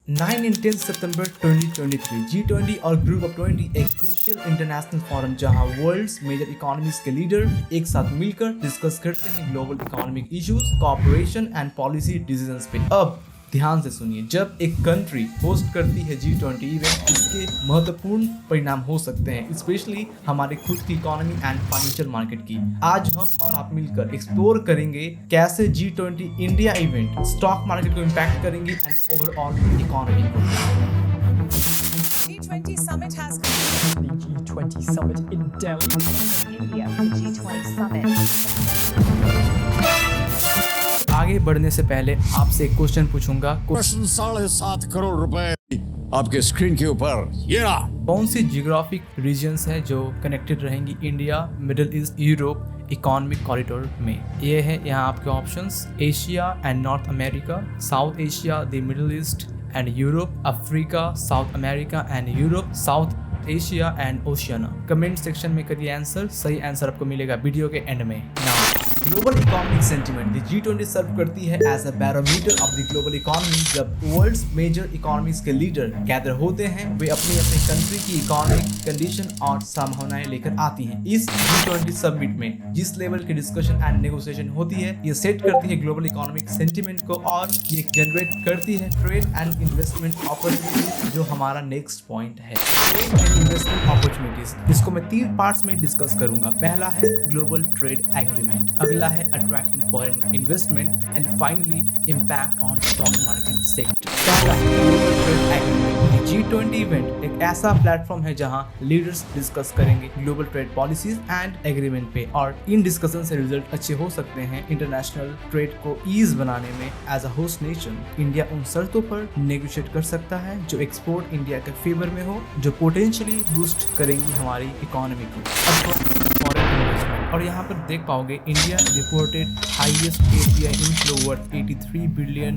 9 and 10 September 2023 G20 और group of 20 एक crucial international forum जहां वर्ल्ड्स मेजर इकोनॉमीज के लीडर एक साथ मिलकर डिस्कस करते हैं global economic issues, cooperation and policy decisions पे। अब ध्यान से सुनिए, जब एक कंट्री होस्ट करती है G20 इवेंट, इसके महत्वपूर्ण परिणाम हो सकते हैं, स्पेशली हमारे खुद की इकोनॉमी एंड फाइनेंशियल मार्केट की। आज हम और आप मिलकर एक्सप्लोर करेंगे कैसे G20 India event stock market को इम्पैक्ट करेंगे एंड ओवरऑल इकोनॉमी को। G20 summit has The G20 summit in Delhi. India. G20 summit. आगे बढ़ने से पहले आपसे एक क्वेश्चन पूछूंगा। प्रश्न 7.5 करोड़ रुपए आपके स्क्रीन के ऊपर ये रहा। कौन सी जियोग्राफिक रीजन्स है जो कनेक्टेड रहेंगी India, middle east, Europe economic corridor में? ये है यहाँ आपके options: Asia and north America, south Asia, the middle east and Europe, Africa, south America and Europe, south Asia and Oceania. Comment section में करिए आंसर। सही answer आपको मिलेगा वीडियो के एंड में। Global economic sentiment G20 serve करती है as a barometer of the global economy. जब वर्ल्ड्स मेजर इकोनॉमीज के लीडर गैदर होते हैं, वे अपनी अपनी कंट्री की इकोनॉमिक कंडीशन और संभावनाएं लेकर आती हैं। इस G20 समिट में जिस लेवल की डिस्कशन एंड नेगोशिएशन होती है, ये सेट करती है ग्लोबल इकोनॉमिक सेंटिमेंट को और ये जनरेट करती है ट्रेड एंड इन्वेस्टमेंट अपॉर्चुनिटीज, जो हमारा नेक्स्ट पॉइंट है। ट्रेड एंड इन्वेस्टमेंट अपॉर्चुनिटीज, इसको मैं 3 पार्ट्स में डिस्कस करूंगा। पहला है ग्लोबल ट्रेड एग्रीमेंट, अगला है attracting foreign investment and finally impact on stock market sector. पहला है global trade agreement. G20 event एक ऐसा प्लेटफॉर्म है जहां लीडर्स डिस्कस करेंगे global trade policies and agreement पे, और इन डिस्कशन से रिजल्ट अच्छे हो सकते हैं इंटरनेशनल ट्रेड को ईज बनाने में। As a host nation, India उन शर्तों पर नेगोशिएट कर सकता है जो एक्सपोर्ट इंडिया के फेवर में हो, जो पोटेंशियली बूस्ट करेंगी हमारी इकोनॉमी को। फॉरेन इन्वेस्टमेंट, और यहाँ पर देख पाओगे India reported highest FDI inflow worth $83 billion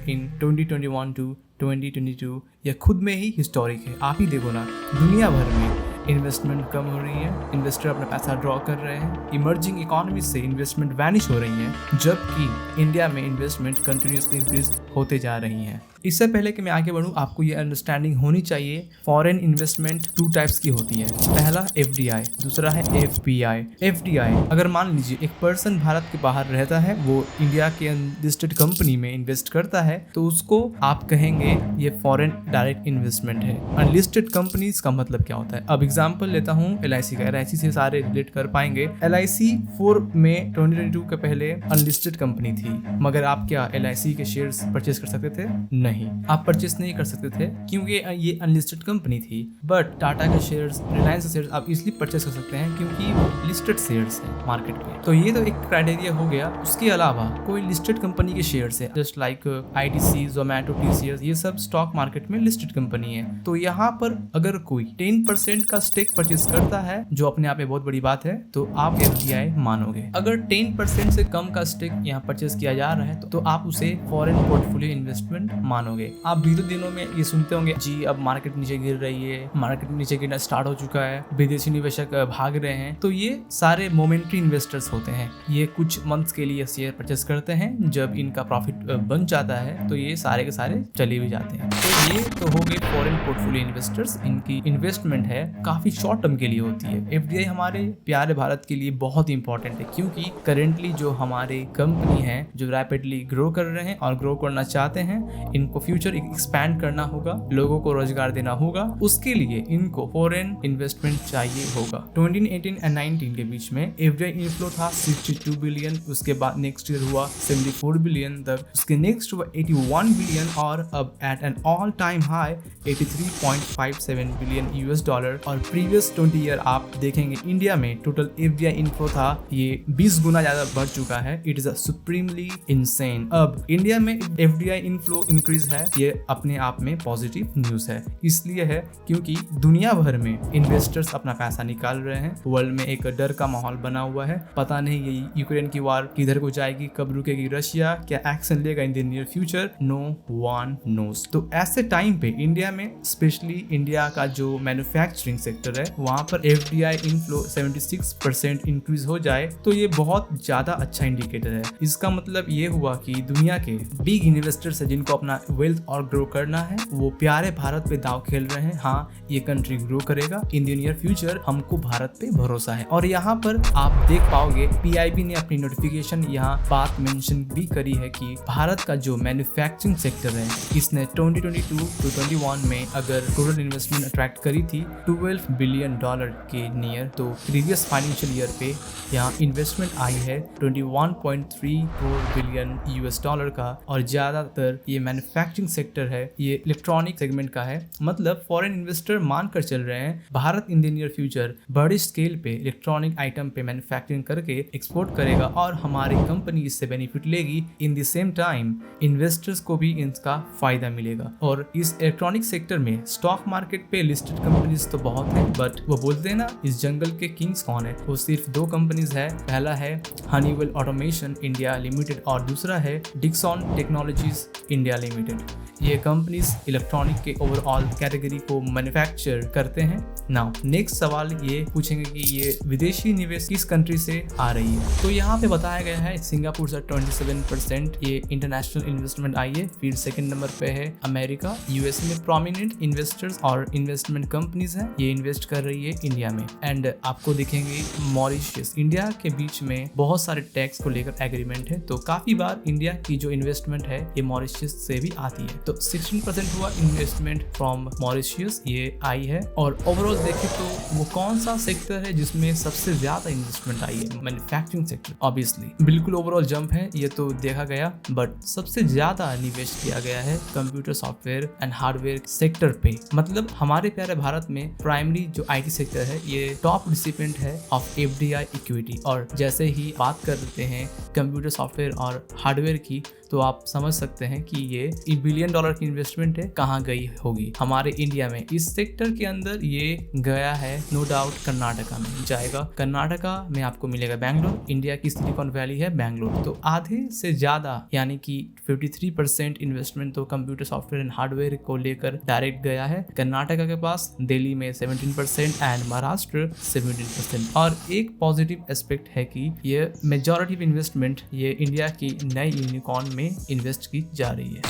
in 2021 to 2022। यह खुद में ही हिस्टोरिक है। आप ही देखो ना, दुनिया भर में इन्वेस्टमेंट कम हो रही है, इन्वेस्टर अपना पैसा ड्रॉ कर रहे हैं, इमर्जिंग इकोनॉमी से इन्वेस्टमेंट वैनिश हो रही है, जबकि इंडिया में इन्वेस्टमेंट कंटिन्यूसली इंक्रीज होते जा रही हैं। इससे पहले कि मैं आगे बढ़ूं, आपको ये अंडरस्टैंडिंग होनी चाहिए फॉरेन इन्वेस्टमेंट 2 टाइप्स की होती है। पहला FDI, दूसरा है FPI। FDI, अगर मान लीजिए एक पर्सन भारत के बाहर रहता है, वो इंडिया के अनलिस्टेड कंपनी में इन्वेस्ट करता है, तो उसको आप कहेंगे ये फॉरेन डायरेक्ट इन्वेस्टमेंट है। अनलिस्टेड कंपनीज का मतलब क्या होता है? अब एग्जाम्पल लेता हूँ LIC का। LIC से सारे रिलेट कर पाएंगे। LIC 4 में 2022 के पहले अनलिस्टेड कंपनी थी, मगर आप क्या LIC के शेयर्स परचेज कर सकते थे? नहीं, आप परचेस नहीं कर सकते थे क्योंकि ये अनलिस्टेड कंपनी थी। बट टाटा के शेयर्स, रिलायंस के शेयर्स आप इजिली परचेस कर सकते हैं क्योंकि वो लिस्टेड शेयर्स हैं मार्केट में। तो ये तो एक क्राइटेरिया हो गया। उसके अलावा कोई लिस्टेड कंपनी के शेयर्स है, just like ITC, Zomato, TCS, ये सब स्टॉक मार्केट में लिस्टेड कंपनी है। तो यहाँ पर अगर कोई 10% का स्टेक परचेस करता है, जो अपने आप में बहुत बड़ी बात है, तो आप FDI मानोगे। अगर 10% से कम का स्टेक यहाँ परचेस किया जा रहा है तो आप उसे फॉरेन पोर्टफोलियो इन्वेस्टमेंट मानोगे। आप बीते दिनों में ये सुनते होंगे, जी अब मार्केट नीचे गिर रही है, मार्केट नीचे गिरना स्टार्ट हो चुका है, विदेशी निवेशक भाग रहे हैं। तो ये सारे मोमेंटरी इन्वेस्टर्स होते हैं। ये कुछ मंथ्स के लिए शेयर परचेस करते हैं, जब इनका प्रॉफिट बन जाता है तो ये सारे के सारे चले भी जाते हैं। तो ये तो हो गए फॉरेन पोर्टफोलियो इन्वेस्टर्स। इनकी इन्वेस्टमेंट है काफी शॉर्ट टर्म के लिए होती है। FDI हमारे प्यारे भारत के लिए बहुत इंपॉर्टेंट है, क्योंकि करेंटली जो हमारे कंपनी है जो रैपिडली ग्रो कर रहे हैं और ग्रो करना चाहते हैं, इनको फ्यूचर एक्सपैंड करना होगा, लोगों को रोजगार देना होगा। उसके लिए इनको फॉरेन इन्वेस्टमेंट चाहिए होगा। 2018 और 19 के बीच में FDI इनफ्लो था 62 बिलियन, उसके बाद नेक्स्ट ईयर हुआ 74 बिलियन तक, उसके नेक्स्ट हुआ 81 बिलियन और अब at an all time high 83.57 billion $। और प्रीवियस 20 ईयर आप देखेंगे इंडिया में टोटल FDI इनफ्लो था ये 20 गुना ज्यादा बढ़ चुका है। It is a supremely insane. अब इंडिया में FDI इनफ्लो इंक्रीज है, ये अपने आप में पॉजिटिव न्यूज है। इसलिए है क्योंकि दुनिया भर में इन्वेस्टर्स अपना पैसा निकाल रहे हैं। वर्ल्ड में एक डर का माहौल बना हुआ है। पता नहीं ये यूक्रेन की वार किधर को जाएगी, कब रुकेगी रशिया, क्या एक्शन लेगा in the near future, no one knows. तो ऐसे टाइम पे इंडिया में स्पेशली इंडिया का जो मैन्युफैक्चरिंग सेक्टर है वहाँ पर FDI इनफ्लो 76% इंक्रीज हो जाए तो ये बहुत ज्यादा अच्छा इंडिकेटर है। इसका मतलब ये हुआ कि दुनिया के बिग इन्वेस्टर्स है जिनको अपना वेल्थ और ग्रो करना है, वो प्यारे भारत पे दांव खेल रहे हैं। हाँ, ये कंट्री ग्रो करेगा इन द नियर फ्यूचर, हमको भारत पे भरोसा है। और यहाँ पर आप देख पाओगे PIB ने अपनी नोटिफिकेशन यहाँ बात मेंशन भी करी है कि भारत का जो मैन्युफैक्चरिंग सेक्टर है इसने 2022 to 21 में अगर टोटल इन्वेस्टमेंट अट्रैक्ट करी थी $12 बिलियन के नियर, तो प्रीवियस फाइनेंशियल ईयर पे यहाँ इन्वेस्टमेंट आई है 21.34 बिलियन US का। और ज्यादातर ये मैन्युफैक्चरिंग सेक्टर है, ये इलेक्ट्रॉनिक सेगमेंट का है। मतलब फॉरेन इन्वेस्टर मानकर चल रहे हैं भारत इन द नियर फ्यूचर बड़ी स्केल पे इलेक्ट्रॉनिक आइटम पे मैन्युफैक्चरिंग करके एक्सपोर्ट करेगा और हमारी कंपनी इससे बेनिफिट लेगी। In the same time investors को भी इसका फायदा मिलेगा। और इस इलेक्ट्रॉनिक सेक्टर में स्टॉक मार्केट पे लिस्टेड कंपनीज तो बहुत है, बट वो बोलते हैं ना इस जंगल के किंग्स कौन है, वो सिर्फ 2 कंपनीज है। पहला है हनीवेल ऑटोमेशन इंडिया लिमिटेड और दूसरा है डिक्सन टेक्नोलॉजीज इंडिया लिमिटेड। ये कंपनीज इलेक्ट्रॉनिक के ओवरऑल कैटेगरी को मैन्युफैक्चर करते हैं। नाउ नेक्स्ट सवाल ये पूछेंगे कि ये विदेशी निवेश किस कंट्री से आ रही है। तो यहाँ पे बताया गया है सिंगापुर से 27% ये इंटरनेशनल इन्वेस्टमेंट आई है। फिर सेकंड नंबर पे है अमेरिका। USA में प्रोमिनेंट इन्वेस्टर्स और इन्वेस्टमेंट कंपनीज हैं, ये इन्वेस्ट कर रही है इंडिया में। एंड आपको दिखेंगे मॉरिशस। इंडिया के बीच में बहुत सारे टैक्स को लेकर एग्रीमेंट है, तो काफी बार इंडिया की जो इन्वेस्टमेंट है ये मॉरिशस से भी आती है। तो 16% हुआ इन्वेस्टमेंट फ्रॉम मॉरिशस ये आई है। और ओवरऑल देखें तो वो कौन सा सेक्टर है जिसमें सबसे ज्यादा इन्वेस्टमेंट आई है? Manufacturing sector obviously. बिल्कुल ओवरऑल जंप है ये तो देखा गया, बट सबसे ज्यादा निवेश किया गया है computer software and hardware sector पे। मतलब हमारे प्यारे भारत में प्राइमरी जो IT सेक्टर है ये टॉप रिसिपेंट है ऑफ FDI इक्विटी। और जैसे ही बात कर लेते हैं कंप्यूटर सॉफ्टवेयर और हार्डवेयर की, तो आप समझ सकते हैं कि ये $1 बिलियन की इन्वेस्टमेंट है कहाँ गई होगी हमारे इंडिया में। इस सेक्टर के अंदर ये गया है नो डाउट कर्नाटका में जाएगा। कर्नाटका में आपको मिलेगा बैंगलोर। इंडिया की सिलिकॉन वैली है बैंगलोर। तो आधे से ज्यादा यानी कि 53% इन्वेस्टमेंट तो कंप्यूटर सॉफ्टवेयर एंड हार्डवेयर को लेकर डायरेक्ट गया है कर्नाटका के पास। दिल्ली में 17% एंड महाराष्ट्र 17%। और एक पॉजिटिव एस्पेक्ट है कि ये मेजॉरिटी इन्वेस्टमेंट ये इंडिया की नई यूनिकॉर्न में इन्वेस्ट की जा रही है।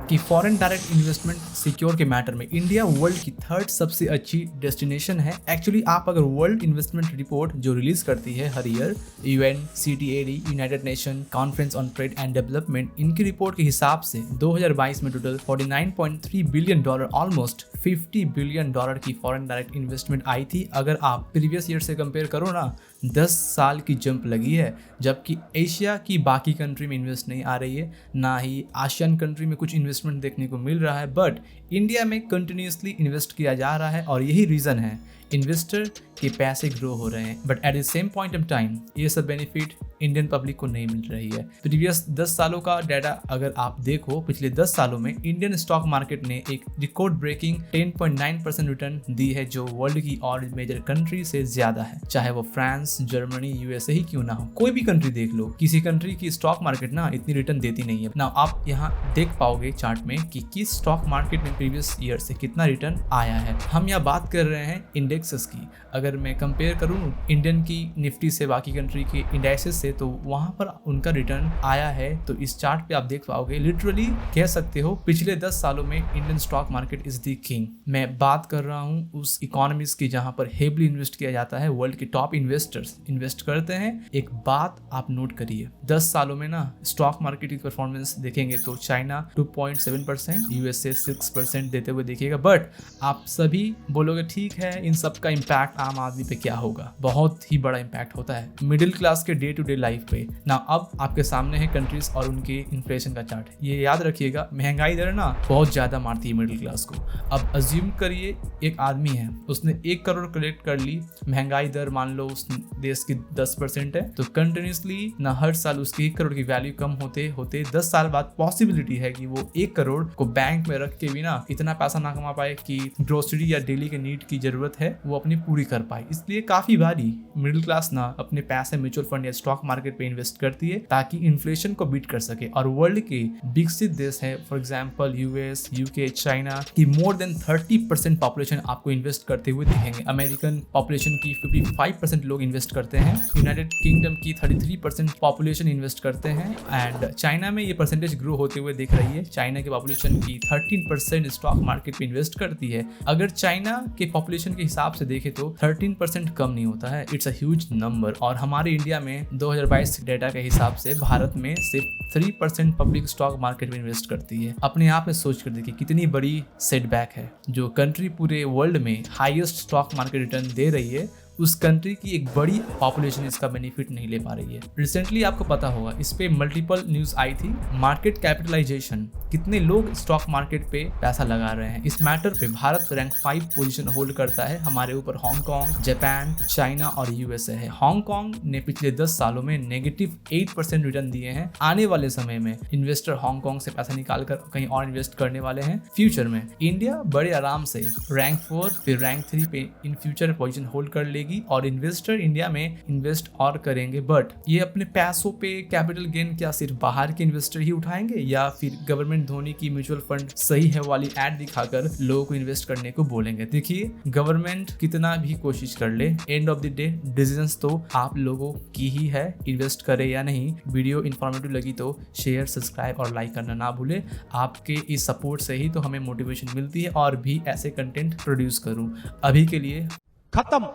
कि फॉरेन डायरेक्ट इन्वेस्टमेंट सिक्योर के मैटर में इंडिया वर्ल्ड की 3rd सबसे अच्छी डेस्टिनेशन है। एक्चुअली आप अगर वर्ल्ड इन्वेस्टमेंट रिपोर्ट जो रिलीज करती है हर year UNCTAD United Nation conference on trade and development, इनकी रिपोर्ट के हिसाब से 2022 में टोटल $49.3 बिलियन ऑलमोस्ट $50 बिलियन की फॉरेन डायरेक्ट इन्वेस्टमेंट आई थी। अगर आप प्रीवियस ईयर से कंपेयर करो ना, 10 साल की जंप लगी है। जबकि एशिया की बाकी कंट्री में इन्वेस्ट नहीं आ रही है, ना ही आसियान कंट्री में कुछ इन्वेस्टमेंट देखने को मिल रहा है, बट इंडिया में कंटिन्यूसली इन्वेस्ट किया जा रहा है। और यही रीज़न है इन्वेस्टर के पैसे ग्रो हो रहे हैं, but at the same point of time ये सब बेनिफिट इंडियन पब्लिक को नहीं मिल रही है। प्रीवियस 10 सालों का डाटा अगर आप देखो, पिछले 10 सालों में इंडियन स्टॉक मार्केट ने एक रिकॉर्ड ब्रेकिंग 10.9% रिटर्न दी है, जो वर्ल्ड की और मेजर कंट्री से ज्यादा है। चाहे वो फ्रांस, जर्मनी, USA ही क्यों ना हो, कोई भी कंट्री देख लो, किसी कंट्री की स्टॉक मार्केट ना इतनी रिटर्न देती नहीं है ना। आप यहाँ देख पाओगे चार्ट में कि किस स्टॉक मार्केट में प्रीवियस ईयर से कितना रिटर्न आया है। हम यहाँ बात कर रहे हैं इंडेक्सेस की। अगर मैं कंपेयर करूँ इंडियन की निफ्टी से बाकी कंट्री के इंडेक्सेस से, तो वहां पर उनका रिटर्न आया है। तो इस चार्ट पे आप देख पाओगे, लिटरली कह सकते हो पिछले 10 सालों में Indian stock market is the king. मैं बात कर रहा हूँ उस इकोनॉमीज की जहां पर हेवली इन्वेस्ट किया जाता है, वर्ल्ड के टॉप इन्वेस्टर्स इन्वेस्ट करते हैं। एक बात आप नोट करिए, 10 सालों में ना स्टॉक मार्केट की परफॉर्मेंस देखेंगे तो चाइना 2.7%, USA 6% देते हुए देखिएगा। बट आप सभी बोलोगे ठीक है, इन सब का इम्पैक्ट आम आदमी पे क्या होगा? बहुत ही बड़ा इम्पैक्ट होता है मिडिल क्लास के डे टू डे लाइफ पे ना। अब आपके सामने है कंट्रीज और उनके इन्फ्लेशन का चार्ट। ये याद रखिएगा, महंगाई दर ना बहुत ज्यादा मारती है मिडिल क्लास को। अब अज्यूम करिए एक आदमी है, उसने 1 करोड़ कलेक्ट कर ली, महंगाई दर मान लो उस देश की 10% है, तो कंटिन्यूसली ना हर साल उसकी 1 करोड़ की वैल्यू कम होते होते 10 साल बाद पॉसिबिलिटी है कि वो 1 करोड़ को बैंक में रख के भी ना इतना पैसा ना कमा पाए कि ग्रोसरी या डेली के नीड की जरूरत है वो अपनी पूरी कर पाए। इसलिए काफी बारी मिडिल क्लास ना अपने पैसे म्यूचुअल फंड या स्टॉक मार्केट पे इन्वेस्ट करती है ताकि इन्फ्लेशन को बीट कर सके। और वर्ल्ड के विकसित देश है for example US, UK, China की मोर देन 30% पॉपुलेशन आपको इन्वेस्ट करते हुए दिखेंगे। अमेरिकन पॉपुलेशन की 55% लोग इन्वेस्ट करते हैं। यूनाइटेड किंगडम की 33% पॉपुलेशन इन्वेस्ट करते हैं एंड चाइना में ये परसेंटेज ग्रो होते हुए दिख रही है। चाइना की पॉपुलेशन की 13% स्टॉक मार्केट पे इन्वेस्ट करती है। अगर चाइना के पॉपुलेशन के हिसाब से देखें तो 13% कम नहीं होता है, इट्स अ ह्यूज नंबर। और हमारे इंडिया में 2022 डेटा के हिसाब से भारत में सिर्फ 3% पब्लिक स्टॉक मार्केट में इन्वेस्ट करती है। अपने आप में सोच कर देखिए कितनी बड़ी सेटबैक है। जो कंट्री पूरे वर्ल्ड में हाईएस्ट स्टॉक मार्केट रिटर्न दे रही है, उस कंट्री की एक बड़ी पॉपुलेशन इसका बेनिफिट नहीं ले पा रही है। रिसेंटली आपको पता होगा इस पे मल्टीपल न्यूज आई थी। मार्केट कैपिटलाइजेशन, कितने लोग स्टॉक मार्केट पे पैसा लगा रहे हैं, इस मैटर पे भारत रैंक 5 पोजीशन होल्ड करता है। हमारे ऊपर हांगकांग, जापान, चाइना और यूएसए है। हांगकांग ने पिछले 10 सालों में -8% रिटर्न दिए हैं। आने वाले समय में इन्वेस्टर हांगकांग से पैसा निकाल कर कहीं और इन्वेस्ट करने वाले हैं फ्यूचर में। इंडिया बड़े आराम से रैंक 4 फिर रैंक 3 पे इन फ्यूचर पोजीशन होल्ड कर लेगी और इन्वेस्टर इंडिया में इन्वेस्ट और करेंगे। बट ये अपने पैसों पे कैपिटल गेन क्या सिर्फ बाहर के इन्वेस्टर ही उठाएंगे या फिर गवर्नमेंट धोनी की म्यूचुअल फंड सही है वाली एड दिखाकर लोगों को इन्वेस्ट करने को बोलेंगे? देखिए गवर्नमेंट कितना भी कोशिश कर ले, end of the day decisions तो आप लोगों की ही है, इन्वेस्ट करे या नहीं। वीडियो इन्फॉर्मेटिव लगी तो शेयर, सब्सक्राइब और लाइक करना ना भूले। आपके इस सपोर्ट से ही तो हमें मोटिवेशन मिलती है और भी ऐसे कंटेंट प्रोड्यूस करूं। अभी के लिए खत्म।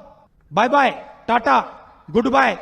Bye bye, tata, good bye.